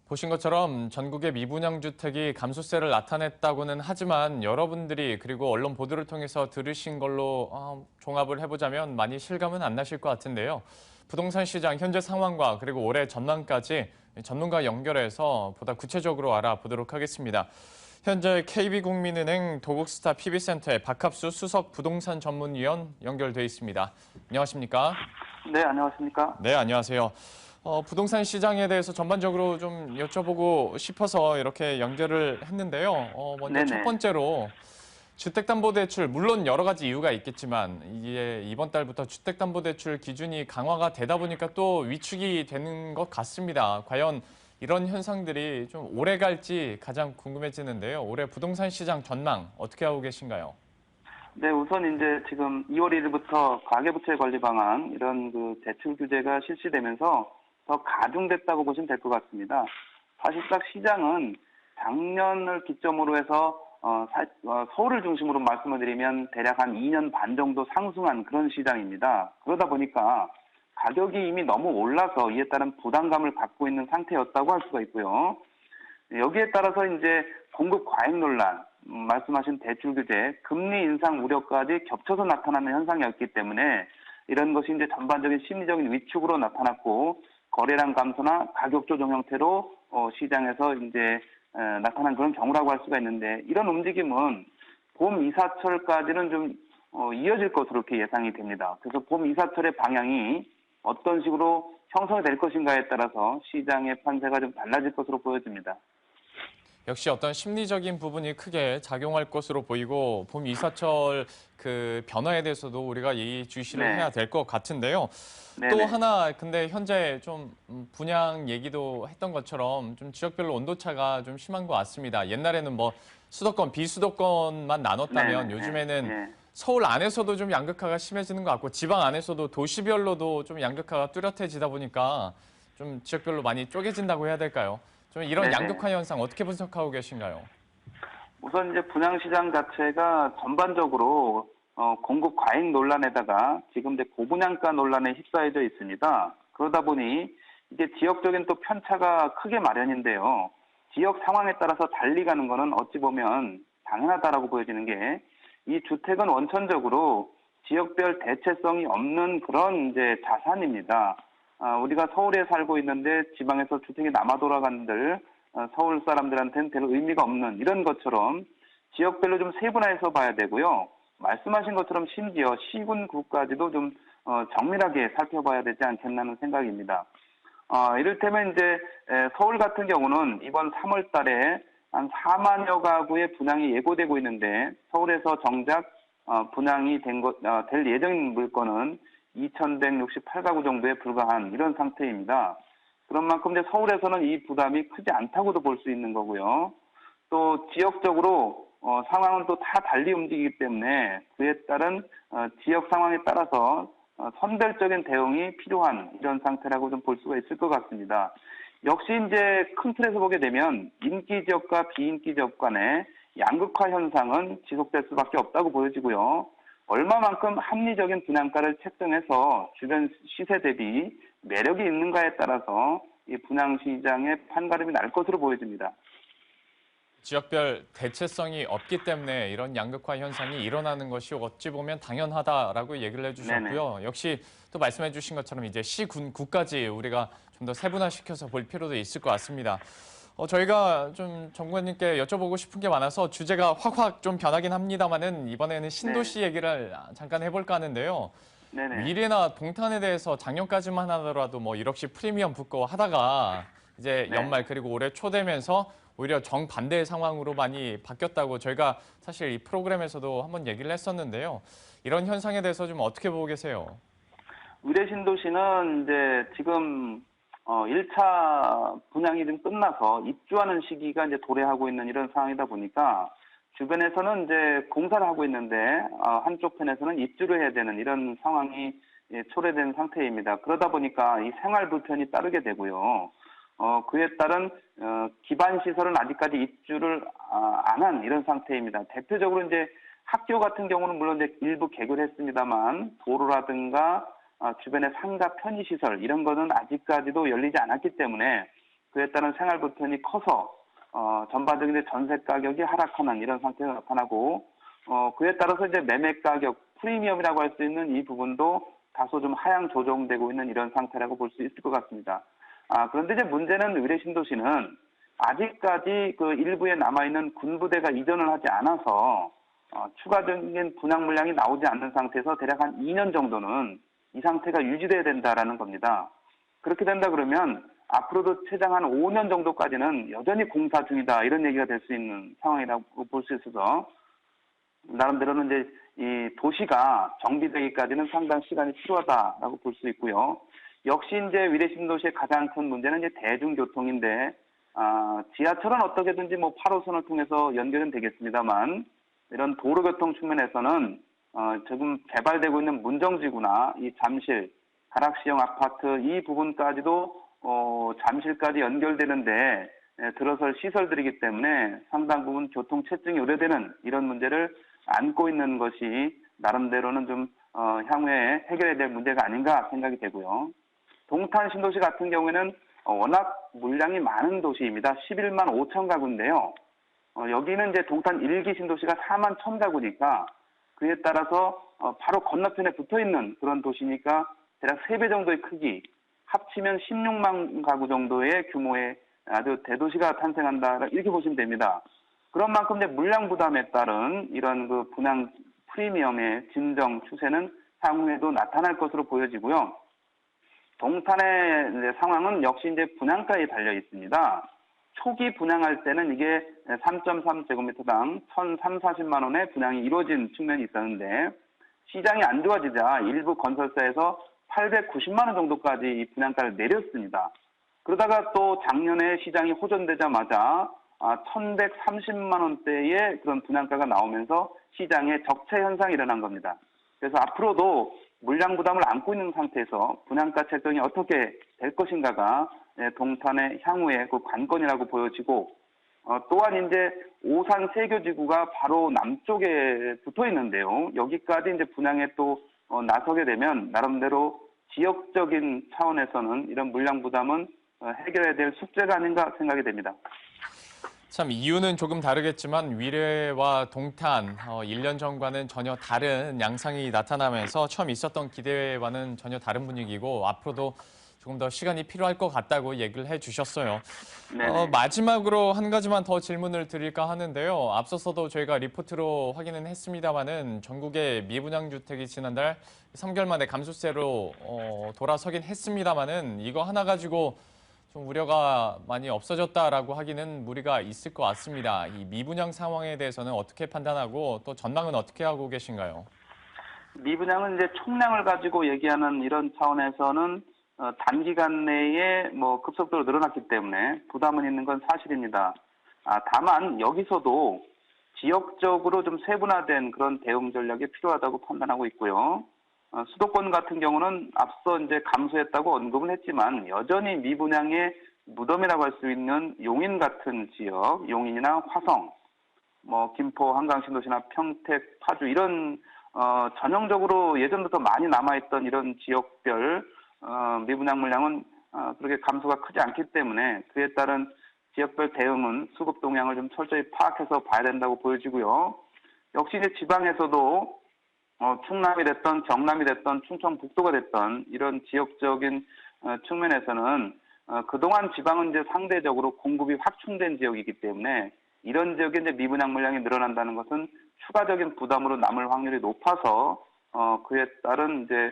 보신 것처럼 전국의 미분양 주택이 감소세를 나타냈다고는 하지만 여러분들이 그리고 언론 보도를 통해서 들으신 걸로 종합을 해보자면 많이 실감은 안 나실 것 같은데요. 부동산 시장 현재 상황과 그리고 올해 전망까지 전문가 연결해서 보다 구체적으로 알아보도록 하겠습니다. 현재 KB국민은행 도국스타 PB센터의 박합수 수석 부동산 전문위원 연결돼 있습니다. 안녕하십니까? 네, 안녕하십니까? 네, 안녕하세요. 부동산 시장에 대해서 전반적으로 좀 여쭤보고 싶어서 이렇게 연결을 했는데요. 먼저 첫 네네. 번째로 주택담보대출, 물론 여러 가지 이유가 있겠지만 이게 이번 달부터 주택담보대출 기준이 강화가 되다 보니까 또 위축이 되는 것 같습니다. 과연 이런 현상들이 좀 오래 갈지 가장 궁금해지는데요. 올해 부동산 시장 전망 어떻게 하고 계신가요? 네, 우선 이제 지금 2월 1일부터 가계부채 관리 방안 이런 그 대출 규제가 실시되면서 더 가중됐다고 보시면 될 것 같습니다. 사실상 시장은 작년을 기점으로 해서 서울을 중심으로 말씀을 드리면 대략 한 2년 반 정도 상승한 그런 시장입니다. 그러다 보니까 가격이 이미 너무 올라서 이에 따른 부담감을 갖고 있는 상태였다고 할 수가 있고요. 여기에 따라서 이제 공급 과잉 논란, 말씀하신 대출 규제, 금리 인상 우려까지 겹쳐서 나타나는 현상이었기 때문에 이런 것이 이제 전반적인 심리적인 위축으로 나타났고 거래량 감소나 가격 조정 형태로 시장에서 이제 나타난 그런 경우라고 할 수가 있는데 이런 움직임은 봄 이사철까지는 좀 이어질 것으로 이렇게 예상이 됩니다. 그래서 봄 이사철의 방향이 어떤 식으로 형성이 될 것인가에 따라서 시장의 판세가 좀 달라질 것으로 보여집니다. 역시 어떤 심리적인 부분이 크게 작용할 것으로 보이고 봄 이사철 그 변화에 대해서도 우리가 예의주시를 해야 네, 될 것 같은데요. 또 네네, 하나 근데 현재 좀 분양 얘기도 했던 것처럼 좀 지역별로 온도차가 좀 심한 것 같습니다. 옛날에는 뭐 수도권, 비수도권만 나눴다면 네네, 네, 요즘에는 네, 서울 안에서도 좀 양극화가 심해지는 것 같고 지방 안에서도 도시별로도 좀 양극화가 뚜렷해지다 보니까 좀 지역별로 많이 쪼개진다고 해야 될까요? 좀 이런 네네. 양극화 현상 어떻게 분석하고 계신가요? 우선 이제 분양시장 자체가 전반적으로 공급 과잉 논란에다가 지금 이제 고분양가 논란에 휩싸여져 있습니다. 그러다 보니 이게 지역적인 또 편차가 크게 마련인데요. 지역 상황에 따라서 달리 가는 거는 어찌 보면 당연하다라고 보여지는 게 이 주택은 원천적으로 지역별 대체성이 없는 그런 이제 자산입니다. 우리가 서울에 살고 있는데 지방에서 주택이 남아 돌아간들 서울 사람들한테는 별 의미가 없는 이런 것처럼 지역별로 좀 세분화해서 봐야 되고요. 말씀하신 것처럼 심지어 시군구까지도 좀 정밀하게 살펴봐야 되지 않겠나는 생각입니다. 이를테면 이제 서울 같은 경우는 이번 3월 달에 한 4만여 가구의 분양이 예고되고 있는데 서울에서 정작 분양이 될 예정인 물건은 2,168가구 정도에 불과한 이런 상태입니다. 그런 만큼 이제 서울에서는 이 부담이 크지 않다고도 볼 수 있는 거고요. 또 지역적으로 상황은 또 다 달리 움직이기 때문에 그에 따른 지역 상황에 따라서 선별적인 대응이 필요한 이런 상태라고 좀 볼 수가 있을 것 같습니다. 역시 이제 큰 틀에서 보게 되면 인기 지역과 비인기 지역 간의 양극화 현상은 지속될 수밖에 없다고 보여지고요. 얼마만큼 합리적인 분양가를 책정해서 주변 시세 대비 매력이 있는가에 따라서 이 분양 시장의 판가름이 날 것으로 보여집니다. 지역별 대체성이 없기 때문에 이런 양극화 현상이 일어나는 것이 어찌 보면 당연하다라고 얘기를 네네. 해주셨고요. 역시 또 말씀해 주신 것처럼 이제 시군, 구까지 우리가 좀 더 세분화시켜서 볼 필요도 있을 것 같습니다. 저희가 좀 정부님께 여쭤보고 싶은 게 많아서 주제가 확확 좀 변하긴 합니다만은 이번에는 네. 신도시 얘기를 잠깐 해볼까 하는데요. 네네. 미래나 동탄에 대해서 작년까지만 하더라도 뭐 1억씩 프리미엄 붙고 하다가 이제 네. 연말 그리고 올해 초 되면서 오히려 정반대의 상황으로 많이 바뀌었다고 저희가 사실 이 프로그램에서도 한번 얘기를 했었는데요. 이런 현상에 대해서 좀 어떻게 보고 계세요? 의대 신도시는 이제 지금 1차 분양이 좀 끝나서 입주하는 시기가 이제 도래하고 있는 이런 상황이다 보니까 주변에서는 이제 공사를 하고 있는데 한쪽 편에서는 입주를 해야 되는 이런 상황이 초래된 상태입니다. 그러다 보니까 이 생활 불편이 따르게 되고요. 그에 따른 기반 시설은 아직까지 입주를 안 한 이런 상태입니다. 대표적으로 이제 학교 같은 경우는 물론 이제 일부 개교를 했습니다만 도로라든가 주변의 상가 편의시설 이런 거는 아직까지도 열리지 않았기 때문에 그에 따른 생활 불편이 커서 전반적인 이제 전세 가격이 하락하는 이런 상태가 나타나고 그에 따라서 이제 매매 가격 프리미엄이라고 할 수 있는 이 부분도 다소 좀 하향 조정되고 있는 이런 상태라고 볼 수 있을 것 같습니다. 그런데 이제 문제는 의뢰 신도시는 아직까지 그 일부에 남아있는 군부대가 이전을 하지 않아서 추가적인 분양 물량이 나오지 않는 상태에서 대략 한 2년 정도는 이 상태가 유지돼야 된다라는 겁니다. 그렇게 된다 그러면 앞으로도 최장 한 5년 정도까지는 여전히 공사 중이다 이런 얘기가 될 수 있는 상황이라고 볼 수 있어서 나름대로는 이제 이 도시가 정비되기까지는 상당 시간이 필요하다라고 볼 수 있고요. 역시 이제 위례 신도시의 가장 큰 문제는 이제 대중교통인데 지하철은 어떻게든지 뭐 8호선을 통해서 연결은 되겠습니다만 이런 도로교통 측면에서는 지금 개발되고 있는 문정지구나 이 잠실, 가락시형 아파트 이 부분까지도 잠실까지 연결되는데 들어설 시설들이기 때문에 상당 부분 교통 체증이 우려되는 이런 문제를 안고 있는 것이 나름대로는 좀 향후에 해결해야 될 문제가 아닌가 생각이 되고요. 동탄 신도시 같은 경우에는 워낙 물량이 많은 도시입니다. 11만 5천 가구인데요. 여기는 이제 동탄 1기 신도시가 4만 1천 가구니까 그에 따라서 바로 건너편에 붙어 있는 그런 도시니까 대략 3배 정도의 크기, 합치면 16만 가구 정도의 규모의 아주 대도시가 탄생한다 이렇게 보시면 됩니다. 그런 만큼 이제 물량 부담에 따른 이런 그 분양 프리미엄의 진정 추세는 향후에도 나타날 것으로 보여지고요. 동탄의 이제 상황은 역시 이제 분양가에 달려 있습니다. 초기 분양할 때는 이게 3.3제곱미터당 1,340만 원의 분양이 이루어진 측면이 있었는데 시장이 안 좋아지자 일부 건설사에서 890만 원 정도까지 이 분양가를 내렸습니다. 그러다가 또 작년에 시장이 호전되자마자 1,130만 원대의 그런 분양가가 나오면서 시장에 적체 현상이 일어난 겁니다. 그래서 앞으로도 물량 부담을 안고 있는 상태에서 분양가 책정이 어떻게 될 것인가가 동탄의 향후의 그 관건이라고 보여지고 또한 이제 오산 세교지구가 바로 남쪽에 붙어 있는데요. 여기까지 이제 분양에 또 나서게 되면 나름대로 지역적인 차원에서는 이런 물량 부담은 해결해야 될 숙제가 아닌가 생각이 됩니다. 참 이유는 조금 다르겠지만 위례와 동탄 1년 전과는 전혀 다른 양상이 나타나면서 처음 있었던 기대와는 전혀 다른 분위기고 앞으로도 조금 더 시간이 필요할 것 같다고 얘기를 해주셨어요. 마지막으로 한 가지만 더 질문을 드릴까 하는데요. 앞서서도 저희가 리포트로 확인은 했습니다마는 전국의 미분양 주택이 지난달 3개월 만에 감소세로 돌아서긴 했습니다마는 이거 하나 가지고 좀 우려가 많이 없어졌다라고 하기는 무리가 있을 것 같습니다. 이 미분양 상황에 대해서는 어떻게 판단하고 또 전망은 어떻게 하고 계신가요? 미분양은 이제 총량을 가지고 얘기하는 이런 차원에서는 단기간 내에 뭐 급속도로 늘어났기 때문에 부담은 있는 건 사실입니다. 다만 여기서도 지역적으로 좀 세분화된 그런 대응 전략이 필요하다고 판단하고 있고요. 수도권 같은 경우는 앞서 이제 감소했다고 언급을 했지만 여전히 미분양의 무덤이라고 할 수 있는 용인 같은 지역, 용인이나 화성, 뭐 김포, 한강신도시나 평택, 파주 이런 전형적으로 예전부터 많이 남아있던 이런 지역별 미분양 물량은 그렇게 감소가 크지 않기 때문에 그에 따른 지역별 대응은 수급 동향을 좀 철저히 파악해서 봐야 된다고 보여지고요. 역시 이제 지방에서도 충남이 됐던 경남이 됐던 충청북도가 됐던 이런 지역적인 측면에서는 그동안 지방은 이제 상대적으로 공급이 확충된 지역이기 때문에 이런 지역에 이제 미분양 물량이 늘어난다는 것은 추가적인 부담으로 남을 확률이 높아서 그에 따른 이제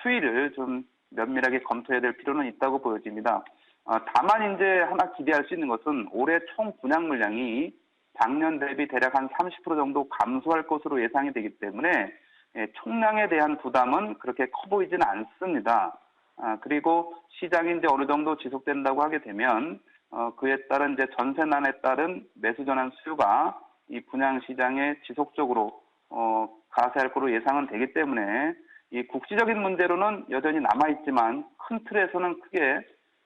추이를 좀 면밀하게 검토해야 될 필요는 있다고 보여집니다. 다만 이제 하나 기대할 수 있는 것은 올해 총 분양 물량이 작년 대비 대략 한 30% 정도 감소할 것으로 예상이 되기 때문에 총량에 대한 부담은 그렇게 커 보이지는 않습니다. 그리고 시장이 이제 어느 정도 지속된다고 하게 되면 그에 따른 이제 전세난에 따른 매수 전환 수요가 이 분양 시장에 지속적으로 가세할 거로 예상은 되기 때문에 이 국지적인 문제로는 여전히 남아 있지만 큰 틀에서는 크게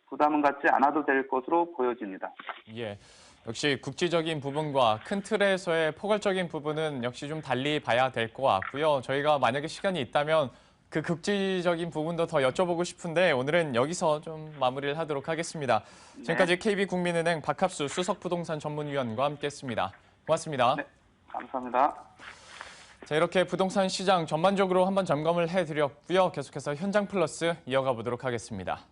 부담은 갖지 않아도 될 것으로 보여집니다. 예. 역시 국지적인 부분과 큰 틀에서의 포괄적인 부분은 역시 좀 달리 봐야 될 것 같고요. 저희가 만약에 시간이 있다면 그 극지적인 부분도 더 여쭤보고 싶은데 오늘은 여기서 좀 마무리를 하도록 하겠습니다. 지금까지 KB국민은행 박합수 수석부동산 전문위원과 함께했습니다. 고맙습니다. 네, 감사합니다. 자, 이렇게 부동산 시장 전반적으로 한번 점검을 해드렸고요. 계속해서 현장 플러스 이어가 보도록 하겠습니다.